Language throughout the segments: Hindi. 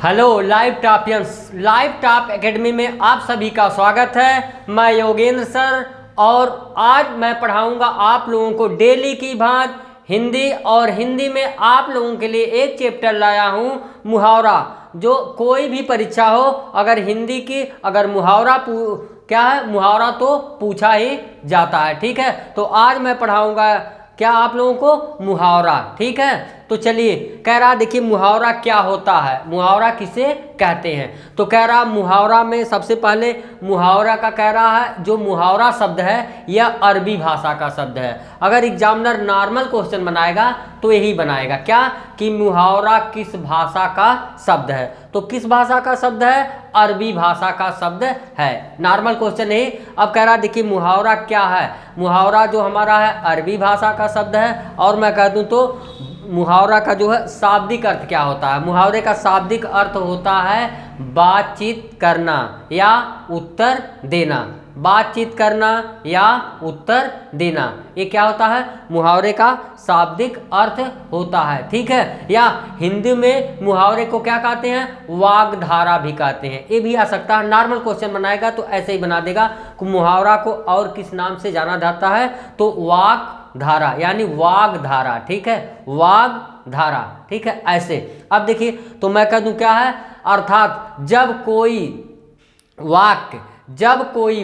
Hello live toppians, live top academy में आप सभी का स्वागत है। मैं योगेंद्र सर और आज मैं पढ़ाऊंगा आप लोगों को डेली की भांति हिंदी और हिंदी में आप लोगों के लिए एक चैप्टर लाया हूं मुहावरा। जो कोई भी परीक्षा हो, अगर हिंदी की अगर मुहावरा क्या है, मुहावरा तो पूछा ही जाता है। ठीक है, तो आज मैं पढ़ाऊंगा क्या आप लोगों को मुहावरा। ठीक है, तो चलिए कह रहा देखिए मुहावरा क्या होता है, मुहावरा किसे कहते हैं। तो कह रहा मुहावरा में सबसे पहले मुहावरा का कह रहा है जो मुहावरा शब्द है यह अरबी भाषा का शब्द है। अगर एग्जामिनर नॉर्मल क्वेश्चन बनाएगा तो यही बनाएगा क्या कि मुहावरा किस भाषा का शब्द है। तो किस भाषा का शब्द है? अरबी भाषा का शब्द है। नॉर्मल क्वेश्चन है। अब कह रहा देखिए मुहावरा क्या है। मुहावरा जो हमारा है अरबी भाषा का शब्द है। और मैं कह दूं तो मुहावरा का जो है शाब्दिक अर्थ क्या होता है। मुहावरे का शाब्दिक अर्थ होता है बातचीत करना या उत्तर देना। बातचीत करना या उत्तर देना, ये क्या होता है? मुहावरे का शाब्दिक अर्थ होता है। ठीक है, या हिंदी में मुहावरे को क्या कहते हैं? वाग्धारा भी कहते हैं। ये भी आ सकता है। नॉर्मल क्वेश्चन बनाएगा तो ऐसे ही बना देगा कि मुहावरा को और किस नाम से जाना जाता है, तो वाग्धारा यानी वाग्धारा। ठीक है, वाग्धारा। ठीक है, ऐसे। अब देखिए तो मैं कह दूं क्या है, अर्थात जब कोई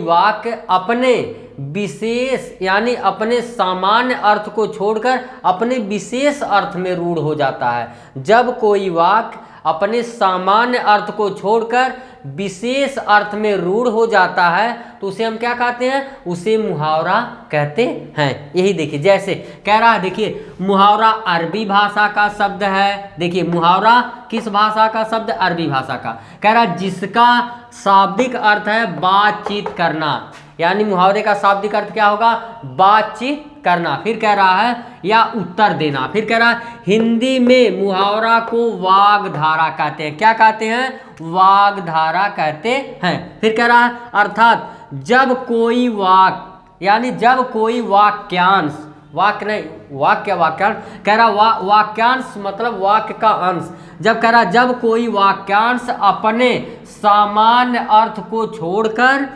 वाक्य अपने विशेष यानी अपने सामान्य अर्थ को छोड़कर अपने विशेष अर्थ में रूढ़ हो जाता है। जब कोई वाक्य अपने सामान्य अर्थ को छोड़कर विशेष अर्थ में रूढ़ हो जाता है तो उसे हम क्या कहते हैं? उसे मुहावरा कहते हैं। यही देखिए, जैसे कह रहा है देखिए मुहावरा अरबी भाषा का शब्द है। देखिए मुहावरा किस भाषा का शब्द? अरबी भाषा का। कह रहा जिसका शाब्दिक अर्थ है बातचीत करना, यानी मुहावरे का शाब्दिक अर्थ क्या होगा? बातचीत करना। फिर कह रहा है या उत्तर देना। फिर कह रहा है हिंदी में मुहावरा को वाग्धारा कहते हैं। क्या कहते हैं? वाग्धारा कहते हैं। फिर कह रहा है अर्थात जब कोई वाक्य यानी जब कोई वाक्यांश, वाक्य नहीं वाक्यांश कह रहा वाक्यांश मतलब वाक्य का अंश। जब कह रहा जब कोई वाक्यांश अपने सामान्य अर्थ को छोड़कर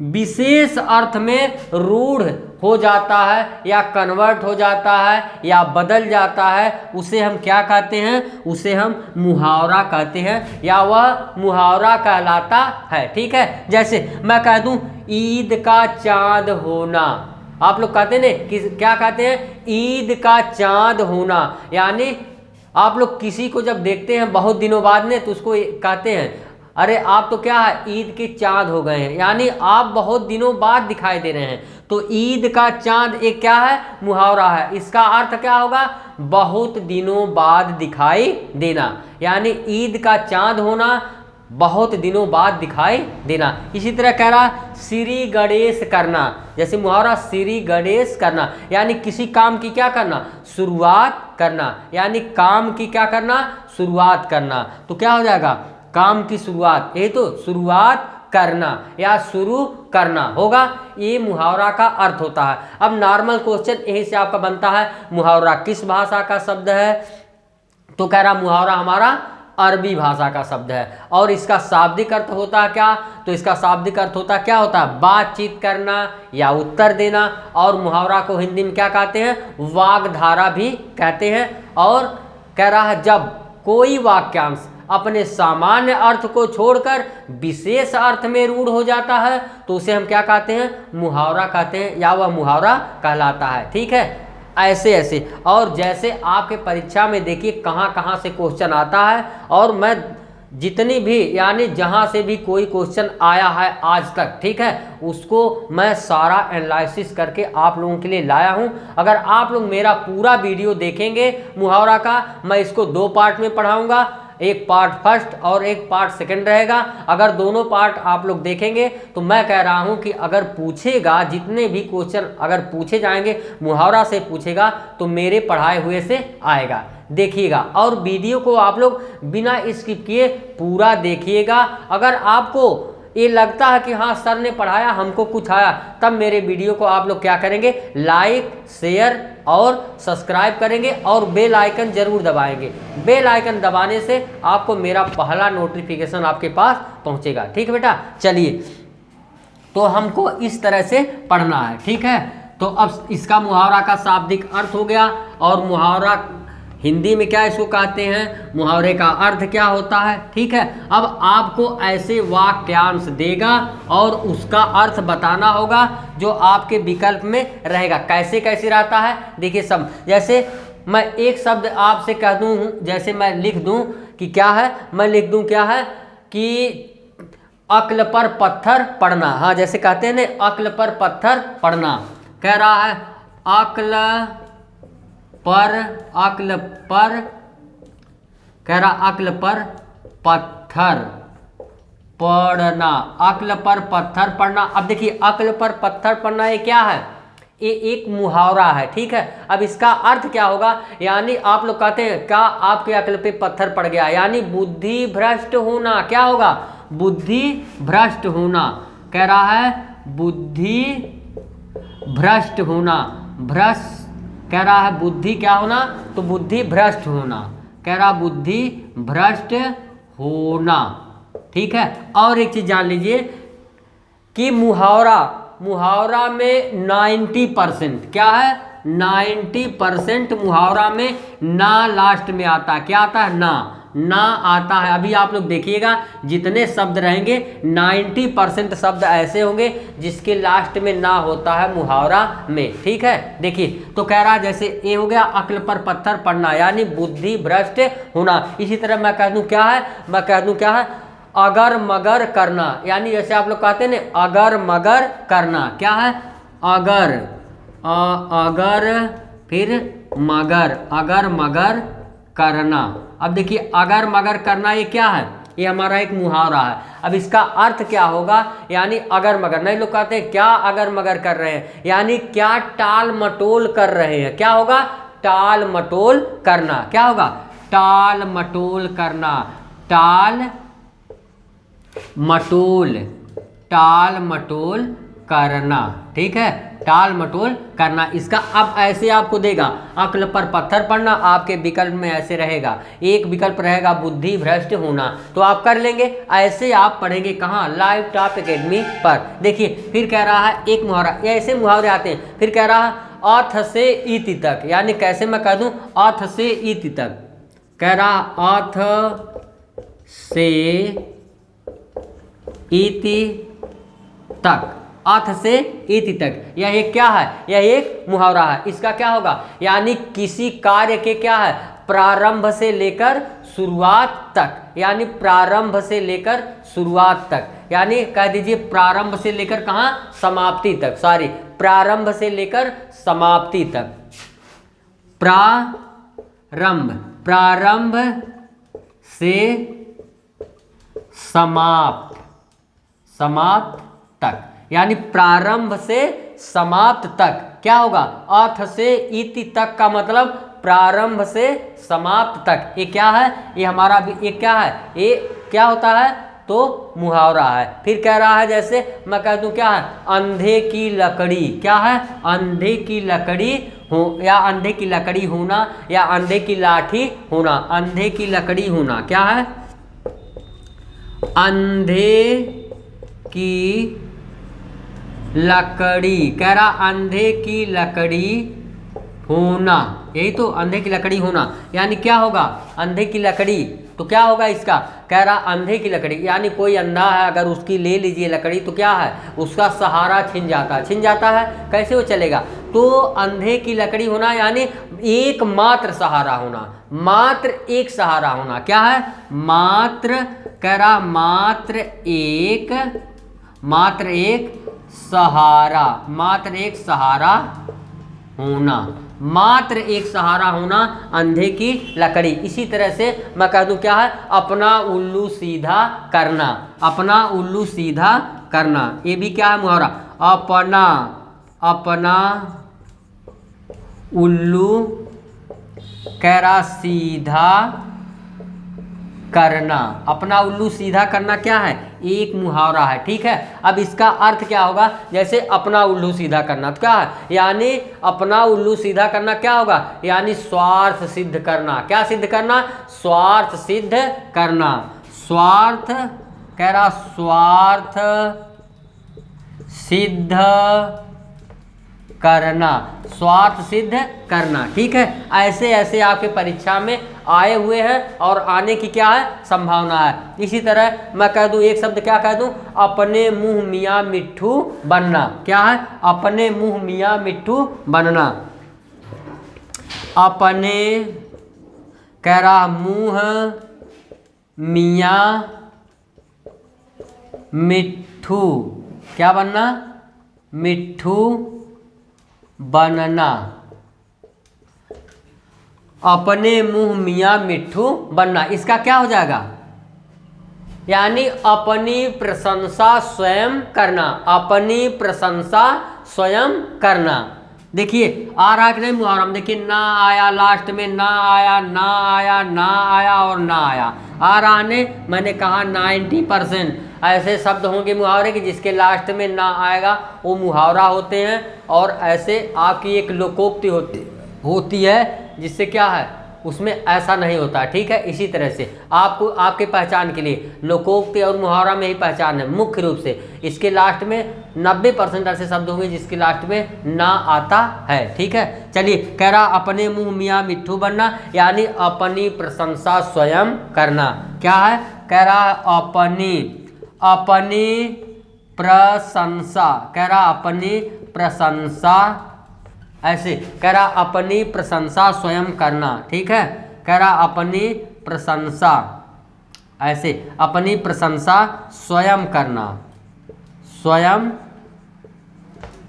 विशेष अर्थ में रूढ़ हो जाता है या कन्वर्ट हो जाता है या बदल जाता है, उसे हम क्या कहते हैं? उसे हम मुहावरा कहते हैं या वह मुहावरा कहलाता है। ठीक है, जैसे मैं कह दूं ईद का चांद होना। आप लोग कहते हैं कि क्या कहते हैं? ईद का चांद होना। यानी आप लोग किसी को जब देखते हैं बहुत दिनों बाद ने तो उसको कहते हैं अरे आप तो क्या है, ईद के चांद हो गए हैं, यानी आप बहुत दिनों बाद दिखाई दे रहे हैं। तो ईद का चांद एक क्या है? मुहावरा है। इसका अर्थ क्या होगा? बहुत दिनों बाद दिखाई देना, यानी ईद का चांद होना, बहुत दिनों बाद दिखाई देना। इसी तरह कह रहा श्री गणेश करना। जैसे मुहावरा श्री गणेश करना, यानी किसी काम की क्या करना? शुरुआत करना, यानी काम की क्या करना? शुरुआत करना। तो क्या हो जाएगा? काम की शुरुआत, ये तो शुरुआत करना या शुरू करना होगा। ये मुहावरा का अर्थ होता है। अब नॉर्मल क्वेश्चन यही से आपका बनता है मुहावरा किस भाषा का शब्द है। तो कह रहा मुहावरा हमारा अरबी भाषा का शब्द है। और इसका शाब्दिक अर्थ होता है क्या? तो इसका शाब्दिक अर्थ होता क्या होता है? बातचीत करना या उत्तर देना। और मुहावरा को हिंदी में क्या कहते हैं? वाग्धारा भी कहते हैं। और कह रहा है जब कोई वाक्यांश अपने सामान्य अर्थ को छोड़कर विशेष अर्थ में रूढ़ हो जाता है तो उसे हम क्या कहते हैं? मुहावरा कहते हैं या वह मुहावरा कहलाता है। ठीक है, ऐसे ऐसे। और जैसे आपके परीक्षा में देखिए कहाँ कहाँ से क्वेश्चन आता है, और मैं जितनी भी यानी जहाँ से भी कोई क्वेश्चन आया है आज तक, ठीक है, उसको मैं सारा एनालिसिस करके आप लोगों के लिए लाया हूँ। अगर आप लोग मेरा पूरा वीडियो देखेंगे मुहावरा का, मैं इसको 2 पार्ट में पढ़ाऊँगा। एक पार्ट फर्स्ट और एक पार्ट सेकंड रहेगा। अगर दोनों पार्ट आप लोग देखेंगे तो मैं कह रहा हूं कि अगर पूछेगा, जितने भी क्वेश्चन अगर पूछे जाएंगे मुहावरा से पूछेगा तो मेरे पढ़ाए हुए से आएगा। देखिएगा और वीडियो को आप लोग बिना स्किप किए पूरा देखिएगा। अगर आपको ये लगता है कि हाँ सर ने पढ़ाया, हमको कुछ आया, तब मेरे वीडियो को आप लोग क्या करेंगे, लाइक, शेयर और सब्सक्राइब करेंगे और बेल आइकन जरूर दबाएंगे। बेल आइकन दबाने से आपको मेरा पहला नोटिफिकेशन आपके पास पहुंचेगा। ठीक है बेटा, चलिए तो हमको इस तरह से पढ़ना है। ठीक है, तो अब इसका मुहावरा का शाब्दिक अर्थ हो गया, और मुहावरा हिंदी में क्या इसको कहते हैं, मुहावरे का अर्थ क्या होता है। ठीक है, अब आपको ऐसे वाक्यांश देगा और उसका अर्थ बताना होगा जो आपके विकल्प में रहेगा। कैसे कैसे रहता है देखिए सब, जैसे मैं एक शब्द आपसे कह दूं, जैसे मैं लिख दूं कि क्या है, मैं लिख दूं क्या है कि अक्ल पर पत्थर पड़ना। हाँ, जैसे कहते हैं ना अक्ल पर पत्थर पड़ना, कह रहा है अक्ल पर कह रहा अक्ल पर पत्थर पड़ना, अक्ल पर पत्थर पड़ना। अब देखिए अक्ल पर पत्थर पड़ना ये क्या है, ये एक मुहावरा है। ठीक है, अब इसका अर्थ क्या होगा, यानी आप लोग कहते हैं क्या आपके अक्ल पे पत्थर पड़ गया, यानी बुद्धि भ्रष्ट होना। क्या होगा, बुद्धि भ्रष्ट होना। कह रहा है बुद्धि भ्रष्ट होना, भ्रष्ट कह रहा है बुद्धि क्या होना, तो बुद्धि भ्रष्ट होना, कह रहा बुद्धि भ्रष्ट होना। ठीक है, और एक चीज जान लीजिए कि मुहावरा में 90% क्या है, 90% मुहावरा में ना लास्ट में आता है। क्या आता है, ना आता है। अभी आप लोग देखिएगा जितने शब्द रहेंगे 90% शब्द ऐसे होंगे जिसके लास्ट में ना होता है मुहावरा में। ठीक है, देखिए तो कह रहा है जैसे ये हो गया अक्ल पर पत्थर पड़ना, यानी बुद्धि भ्रष्ट होना। इसी तरह मैं कह दूं क्या है, मैं कह दूं क्या है, अगर मगर करना, यानी जैसे आप लोग कहते हैं ना अगर मगर करना। क्या है, अगर फिर मगर, अगर मगर करना। अब देखिए अगर मगर करना ये क्या है, ये हमारा एक मुहावरा है। अब इसका अर्थ क्या होगा, यानी अगर मगर, नहीं लोग कहते हैं क्या अगर मगर कर रहे हैं, यानी क्या टाल मटोल कर रहे हैं। क्या होगा, टाल मटोल करना। क्या होगा, टाल मटोल करना, टाल मटोल करना। ठीक है, टाल मटोल करना। इसका अब ऐसे आपको देगा अक्ल पर पत्थर पड़ना, आपके विकल्प में ऐसे रहेगा, एक विकल्प रहेगा बुद्धि भ्रष्ट होना, तो आप कर लेंगे। ऐसे आप पढ़ेंगे कहाँ, लाइव टॉप एकेडमी पर। देखिए फिर कह रहा है एक मुहावरा, ऐसे मुहावरे आते हैं। फिर कह रहा है अथ से इति तक, यानी कैसे मैं कह दूं, अथ से इति तक। कह रहा अथ से इति तक, अथ से इति तक, यह एक क्या है, यह एक मुहावरा है। इसका क्या होगा, यानी किसी कार्य के क्या है, प्रारंभ से लेकर शुरुआत तक, यानी प्रारंभ से लेकर शुरुआत तक, यानी कह दीजिए प्रारंभ से लेकर कहाँ, समाप्ति तक, सॉरी प्रारंभ से लेकर समाप्ति तक। प्रारंभ से समाप्त तक, यानी प्रारंभ से समाप्त तक। क्या होगा, अथ से इति तक का मतलब प्रारंभ से समाप्त तक। ये क्या है, ये हमारा ये क्या है, ये क्या होता है, तो मुहावरा है। फिर कह रहा है जैसे मैं कह दूं क्या है, अंधे की लकड़ी। क्या है, अंधे की लकड़ी हो, या अंधे की लकड़ी होना, या अंधे की लाठी होना। अंधे की लकड़ी होना क्या है, अंधे की लकड़ी। कह रहा अंधे की लकड़ी होना, यही तो अंधे की लकड़ी होना, यानी क्या होगा, अंधे की लकड़ी। तो क्या होगा इसका, कह रहा अंधे की लकड़ी, यानी कोई अंधा है, अगर उसकी ले लीजिए लकड़ी तो क्या है, उसका सहारा छिन जाता है, कैसे वो चलेगा। तो अंधे की लकड़ी होना यानी एकमात्र सहारा होना, मात्र एक सहारा होना। क्या है, मात्र, कह रहा मात्र एक सहारा, मात्र एक सहारा होना, मात्र एक सहारा होना, अंधे की लकड़ी। इसी तरह से मैं कह दूं क्या है, अपना उल्लू सीधा करना, अपना उल्लू सीधा करना, ये भी क्या है मुहावरा। अपना उल्लू कह रहा सीधा करना। अपना उल्लू सीधा करना क्या है? एक मुहावरा है, ठीक है। अब इसका अर्थ क्या होगा? जैसे अपना उल्लू सीधा करना तो क्या है? यानी अपना उल्लू सीधा करना क्या होगा? यानी स्वार्थ सिद्ध करना। क्या सिद्ध करना? स्वार्थ सिद्ध करना। स्वार्थ कह रहा, स्वार्थ सिद्ध करना, स्वार्थ सिद्ध करना, ठीक है। ऐसे ऐसे आपके परीक्षा में आए हुए हैं और आने की क्या है? संभावना है। इसी तरह मैं कह दूं एक शब्द, क्या कह दूं? अपने मुंह मियाँ मिट्ठू बनना। क्या है? अपने मुंह मियाँ मिट्ठू बनना। अपने कह रहा मुंह मियाँ मिट्ठू, क्या बनना? मिट्ठू बनना। अपने मुंह मियाँ मिट्ठू बनना, इसका क्या हो जाएगा? यानी अपनी प्रशंसा स्वयं करना। अपनी प्रशंसा स्वयं करना। देखिए आ रहा कि नहीं मुहावरा में? देखिए ना आया, लास्ट में ना आया, ना आया, ना आया और ना आया। आ रहा ने, मैंने कहा 90% ऐसे शब्द होंगे मुहावरे के जिसके लास्ट में ना आएगा, वो मुहावरा होते हैं। और ऐसे आपकी एक लोकोक्ति होती है जिससे क्या है, उसमें ऐसा नहीं होता, ठीक है। इसी तरह से आपको आपके पहचान के लिए लोकोक्ति और मुहावरा में ही पहचान है मुख्य रूप से। इसके लास्ट में 90% ऐसे शब्द होंगे जिसके लास्ट में ना आता है, ठीक है। चलिए कह रहा अपने मुंह मियाँ मिट्ठू बनना, यानी अपनी प्रशंसा स्वयं करना। क्या है? कह रहा अपनी प्रशंसा, कह रहा अपनी प्रशंसा, ऐसे कह रहा अपनी प्रशंसा स्वयं करना, ठीक है। कह रहा अपनी प्रशंसा, ऐसे अपनी प्रशंसा स्वयं करना, स्वयं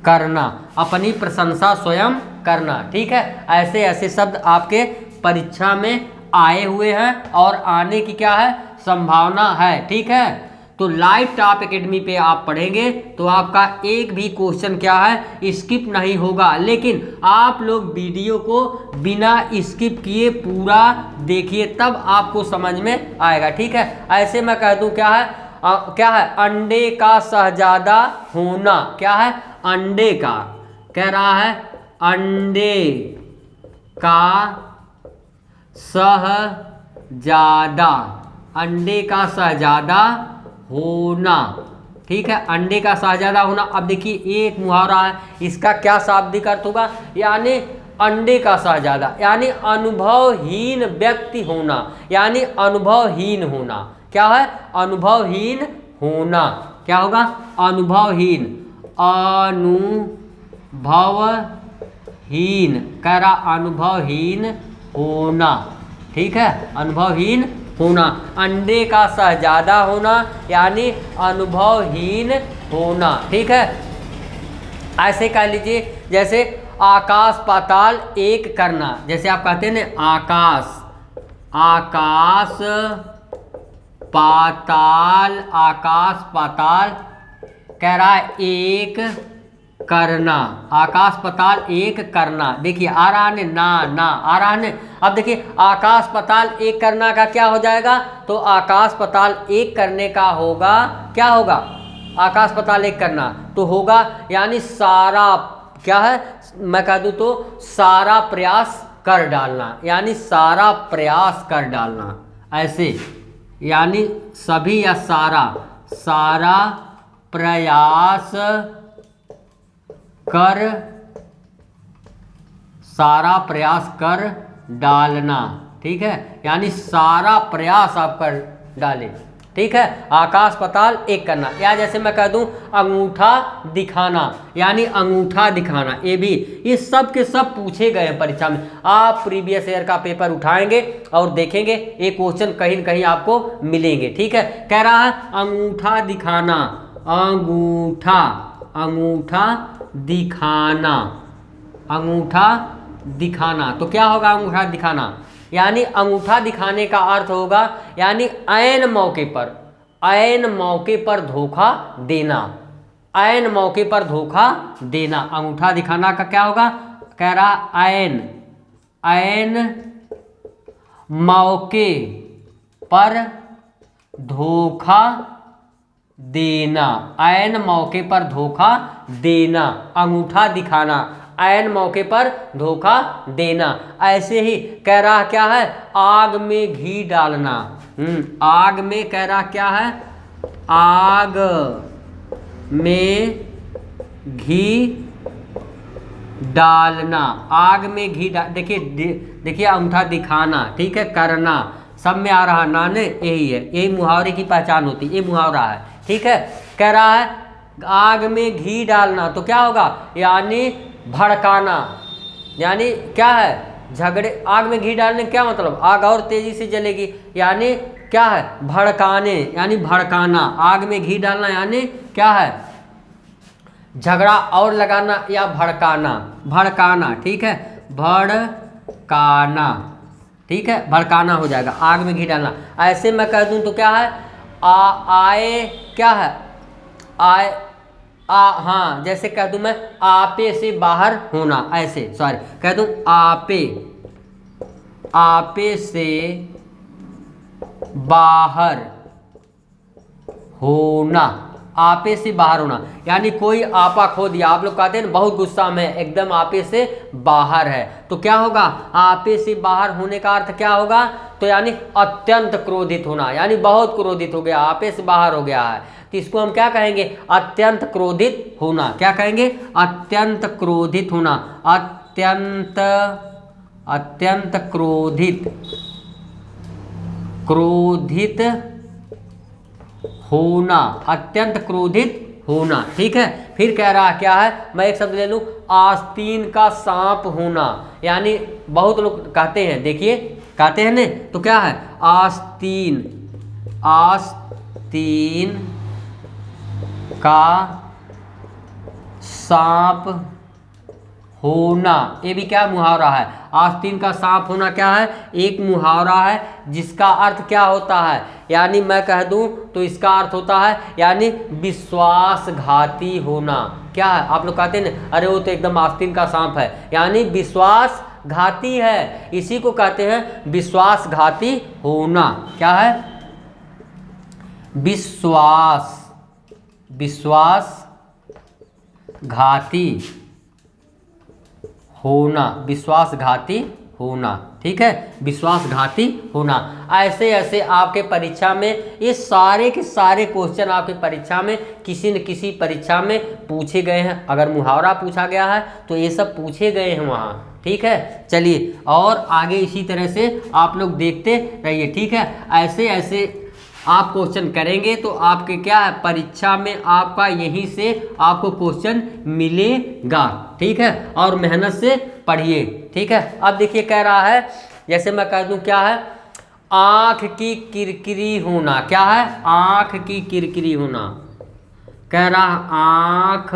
करना, अपनी प्रशंसा स्वयं करना, ठीक है। ऐसे ऐसे शब्द आपके परीक्षा में आए हुए हैं और आने की क्या है? संभावना है, ठीक है। तो लाइव टॉप एकेडमी पे आप पढ़ेंगे तो आपका एक भी क्वेश्चन क्या है? स्किप नहीं होगा। लेकिन आप लोग वीडियो को बिना स्किप किए पूरा देखिए, तब आपको समझ में आएगा, ठीक है। ऐसे मैं कह दूं क्या है? क्या है? अंडे का शहजादा होना। क्या है? अंडे का, कह रहा है अंडे का शहजादा, अंडे का शहजादा होना, ठीक है। अंडे का शहजादा होना। अब देखिए एक मुहावरा है, इसका क्या शाब्दिक अर्थ होगा? यानी अंडे का शहजादा, यानी अनुभवहीन व्यक्ति होना, यानी अनुभवहीन होना। क्या है? अनुभवहीन होना। क्या होगा? अनुभवहीन, अनुभवहीन, कह रहा अनुभवहीन होना, ठीक है। अनुभवहीन होना, अंडे का शहजादा होना यानी अनुभवहीन होना, ठीक है। ऐसे कह लीजिए जैसे आकाश पाताल एक करना। जैसे आप कहते हैं ना आकाश पाताल, आकाश पाताल, कह रहा है एक करना, आकाश पाताल एक करना। देखिए आ रहा है ना, ना आ रहा है। अब देखिए आकाश पाताल एक करना का क्या हो जाएगा? तो आकाश पाताल एक करने का होगा, क्या होगा? आकाश पाताल एक करना तो होगा यानी सारा, क्या है मैं कह दूं तो सारा प्रयास कर डालना, यानी सारा प्रयास कर डालना, ऐसे यानी सभी या सारा, सारा प्रयास कर, सारा प्रयास कर डालना, ठीक है। यानी सारा प्रयास आप कर डालें, ठीक है। आकाश पाताल एक करना, या जैसे मैं कह दूं अंगूठा दिखाना, यानी अंगूठा दिखाना। ये भी, ये सब के सब पूछे गए हैं परीक्षा में। आप प्रीवियस ईयर का पेपर उठाएंगे और देखेंगे ये क्वेश्चन कहीं न कहीं आपको मिलेंगे, ठीक है। कह रहा है अंगूठा दिखाना, अंगूठा, अंगूठा दिखाना, अंगूठा दिखाना। तो क्या होगा अंगूठा दिखाना? यानी अंगूठा दिखाने का अर्थ होगा यानी ऐन मौके पर, ऐन मौके पर धोखा देना, ऐन मौके पर धोखा देना। अंगूठा दिखाना का क्या होगा? कह रहा ऐन, ऐन मौके पर धोखा देना, ऐन मौके पर धोखा देना, अंगूठा दिखाना, ऐन मौके पर धोखा देना। ऐसे ही कह रहा क्या है, आग में घी डालना। आग में कह रहा क्या है, आग में घी डालना, आग में घी देखिए अंगूठा दिखाना, ठीक है, करना, सब में आ रहा ना ने, यही है, यही मुहावरे की पहचान होती है, ये मुहावरा है, ठीक है। कह रहा है आग में घी डालना, तो क्या होगा, यानी भड़काना, यानी क्या है, झगड़े। आग में घी डालने क्या मतलब, आग और तेजी से जलेगी, यानी क्या है, भड़काने, यानी भड़काना। आग में घी डालना यानी क्या है, झगड़ा और लगाना या भड़काना, भड़काना, ठीक है, भड़काना, ठीक है, भड़काना हो जाएगा, आग में घी डालना। ऐसे मैं कह दूं तो क्या है, आए, क्या है, आए, हाँ, जैसे कह दूं मैं आपे से बाहर होना, ऐसे, सॉरी, कह दूं आपे, आपे से बाहर होना, आपे से बाहर होना, यानी कोई आपा खो दिया, आप लोग कहते हैं ना बहुत गुस्सा में, एकदम आपे से बाहर है, तो क्या होगा, आपे से बाहर होने का अर्थ क्या होगा, तो यानी अत्यंत क्रोधित होना, यानी बहुत क्रोधित हो गया, आपे से बाहर हो गया है, तो इसको हम क्या कहेंगे, अत्यंत क्रोधित होना। क्या कहेंगे, अत्यंत क्रोधित होना, अत्यंत, अत्यंत क्रोधित, क्रोधित होना, अत्यंत क्रोधित होना, ठीक है। फिर कह रहा क्या है, मैं एक शब्द ले लूं, आस्तीन का सांप होना, यानी बहुत लोग कहते हैं, देखिए कहते हैं ने, तो क्या है, आस्तीन, आस्तीन का सांप होना, ये भी क्या मुहावरा है, आस्तीन का सांप होना क्या है, एक मुहावरा है, जिसका अर्थ क्या होता है, यानी मैं कह दूं तो इसका अर्थ होता है यानी विश्वासघाती होना। क्या है, आप लोग कहते हैं ना, अरे वो तो एकदम आस्तीन का सांप है, यानी विश्वासघाती है, इसी को कहते हैं विश्वासघाती होना। क्या है, विश्वास, विश्वासघाती होना, विश्वासघाती होना, ठीक है, विश्वासघाती होना। ऐसे ऐसे आपके परीक्षा में ये सारे के सारे क्वेश्चन आपके परीक्षा में किसी न किसी परीक्षा में पूछे गए हैं। अगर मुहावरा पूछा गया है तो ये सब पूछे गए हैं वहाँ, ठीक है। चलिए और आगे इसी तरह से आप लोग देखते रहिए, ठीक है। ऐसे ऐसे आप क्वेश्चन करेंगे तो आपके क्या है, परीक्षा में आपका यहीं से आपको क्वेश्चन मिलेगा, ठीक है। और मेहनत से पढ़िए, ठीक है। अब देखिए कह रहा है, जैसे मैं कह दूं क्या है, आँख की किरकिरी होना। क्या है, आँख की किरकिरी होना। कह रहा आँख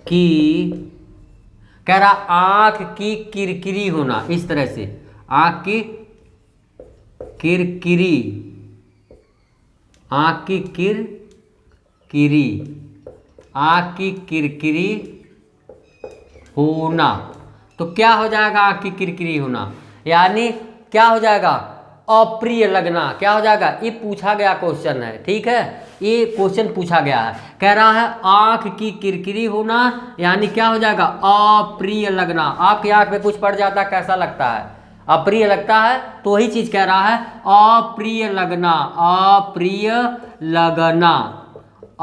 की, कह रहा आँख की किरकिरी होना, इस तरह से आँख की किरकिरी, आँख की किरकिरी, आँख की किरकिरी होना। तो क्या हो जाएगा, आँख की किरकिरी होना, यानी क्या हो जाएगा, अप्रिय लगना। क्या हो जाएगा, ये पूछा गया क्वेश्चन है, ठीक है, ये क्वेश्चन पूछा गया है। कह रहा है आँख की किरकिरी होना, यानी क्या हो जाएगा, अप्रिय लगना। आपकी आँख में कुछ पड़ जाता है, कैसा लगता है, अप्रिय लगता है, तो वही चीज कह रहा है, अप्रिय लगना, अप्रिय लगना,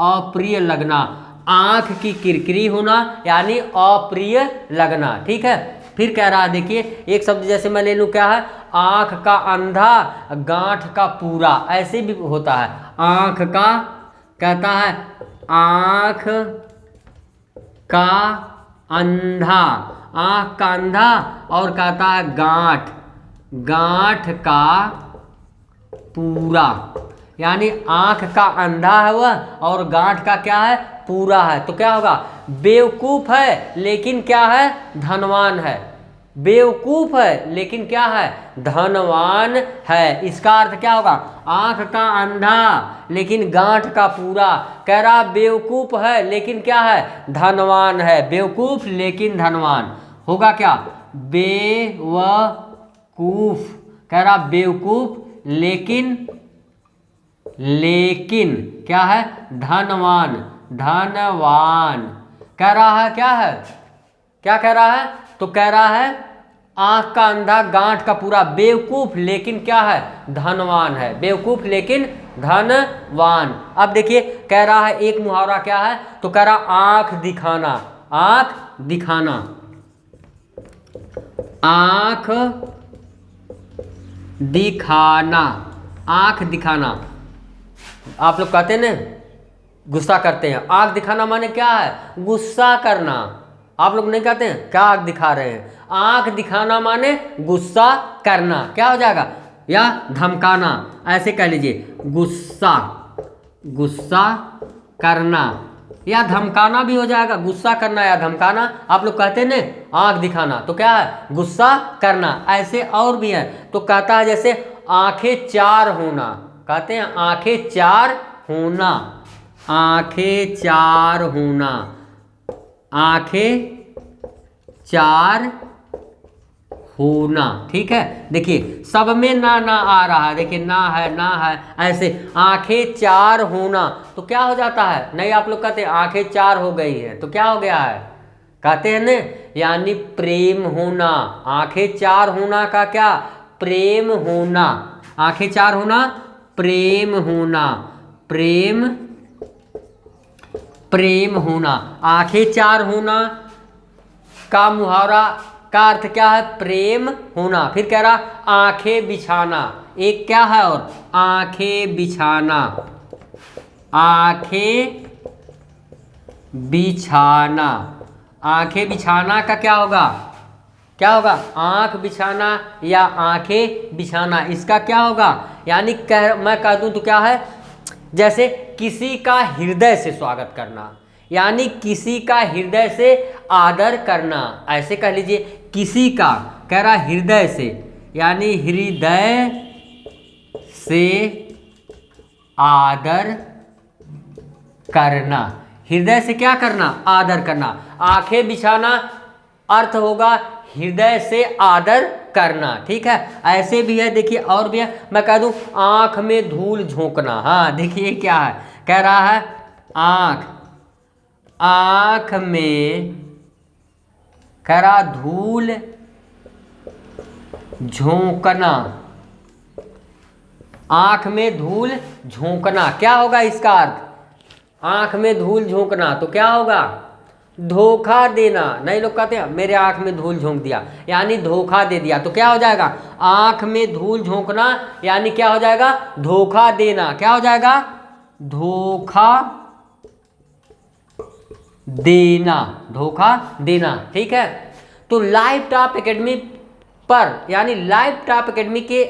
अप्रिय लगना। आँख की किरकिरी होना यानी अप्रिय लगना, ठीक है। फिर कह रहा है, देखिए एक शब्द जैसे मैं ले लूँ, क्या है, आँख का अंधा गांठ का पूरा, ऐसे भी होता है। आँख का, कहता है आँख का अंधा, आँख का अंधा, और कहता है गांठ, गांठ का पूरा, यानी आँख का अंधा है वह और गांठ का क्या है, पूरा है। तो क्या होगा, बेवकूफ है लेकिन क्या है, धनवान है। बेवकूफ है लेकिन क्या है, धनवान है। इसका अर्थ क्या होगा, आँख का अंधा लेकिन गांठ का पूरा। कह रहा बेवकूफ है लेकिन क्या है, धनवान है। बेवकूफ लेकिन धनवान होगा क्या, बेवकूफ। कह रहा बेवकूफ लेकिन लेकिन क्या है, धनवान, धनवान। कह रहा है क्या है, क्या कह रहा है, तो कह रहा है आंख का अंधा गांठ का पूरा, बेवकूफ लेकिन क्या है, धनवान है, बेवकूफ लेकिन धनवान। अब देखिए कह रहा है एक मुहावरा क्या है, तो कह रहा आंख दिखाना, आंख दिखाना, आंख दिखाना, आंख दिखाना। आप लोग कहते हैं ना गुस्सा करते हैं, आंख दिखाना माने क्या है, गुस्सा करना। आप लोग नहीं कहते हैं क्या आंख दिखा रहे हैं, आंख दिखाना माने गुस्सा करना, क्या हो जाएगा, या धमकाना, ऐसे कह लीजिए, गुस्सा, गुस्सा करना या धमकाना भी हो जाएगा, गुस्सा करना या धमकाना। आप लोग कहते हैं ना आंख दिखाना, तो क्या है, गुस्सा करना। ऐसे और भी है, तो कहता है जैसे आंखें चार होना, कहते हैं आंखें चार होना, आंखें चार होना, आंखें चार होना। ठीक है, देखिए सब में ना ना आ रहा है, देखिए ना है, ना है, ऐसे आंखें चार होना, तो क्या हो जाता है, नहीं आप लोग कहते हैं आंखें चार हो गई है, तो क्या हो गया है, कहते हैं ना, यानी प्रेम होना। आंखें चार होना का क्या, प्रेम होना, आंखें चार होना, प्रेम होना, प्रेम, प्रेम होना। आंखें चार होना का मुहावरा का अर्थ क्या है, प्रेम होना। फिर कह रहा आंखें बिछाना, एक क्या है और, आंखें बिछाना, आंखें बिछाना, आंखें बिछाना का क्या होगा, क्या होगा, आंख बिछाना या आंखें बिछाना, इसका क्या होगा, यानी मैं कह दूं तो क्या है, जैसे किसी का हृदय से स्वागत करना, यानी किसी का हृदय से आदर करना, ऐसे कह लीजिए, किसी का, कह रहा हृदय से, यानी हृदय से आदर करना, हृदय से क्या करना, आदर करना। आंखें बिछाना अर्थ होगा हृदय से आदर करना। ठीक है, ऐसे भी है, देखिए और भी है, मैं कह दूं आंख में धूल झोंकना। हाँ देखिए क्या है, कह रहा है आंख, आंख में, कह रहा धूल झोंकना, आंख में धूल झोंकना, क्या होगा इसका अर्थ, आंख में धूल झोंकना तो क्या होगा, धोखा देना। नहीं लोग कहते हैं मेरे आंख में धूल झोंक दिया, यानी धोखा दे दिया, तो क्या हो जाएगा, आंख में धूल झोंकना यानी क्या हो जाएगा, धोखा देना, क्या हो जाएगा, धोखा देना, धोखा देना। ठीक है, तो लाइव टॉप एकेडमी पर, यानी लाइव टॉप एकेडमी के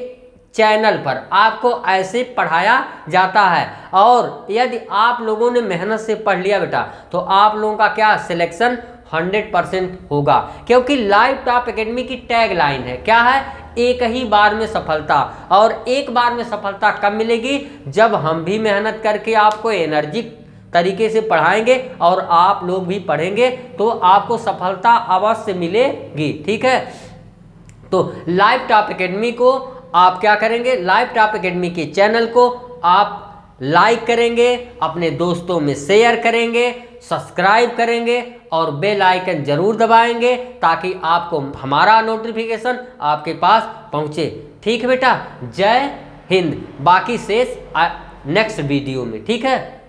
चैनल पर आपको ऐसे पढ़ाया जाता है, और यदि आप लोगों ने मेहनत से पढ़ लिया बेटा, तो आप लोगों का क्या सिलेक्शन 100% होगा, क्योंकि लाइव टॉप एकेडमी की टैग लाइन है, क्या है, एक ही बार में सफलता। और एक बार में सफलता कब मिलेगी, जब हम भी मेहनत करके आपको एनर्जिक तरीके से पढ़ाएंगे और आप लोग भी पढ़ेंगे, तो आपको सफलता अवश्य मिलेगी। ठीक है, तो लाइव टॉप एकेडमी को आप क्या करेंगे, लाइव टॉप एकेडमी के चैनल को आप लाइक करेंगे, अपने दोस्तों में शेयर करेंगे, सब्सक्राइब करेंगे और बेल आइकन जरूर दबाएंगे, ताकि आपको हमारा नोटिफिकेशन आपके पास पहुंचे। ठीक है बेटा, जय हिंद। बाकी शेष नेक्स्ट वीडियो में। ठीक है।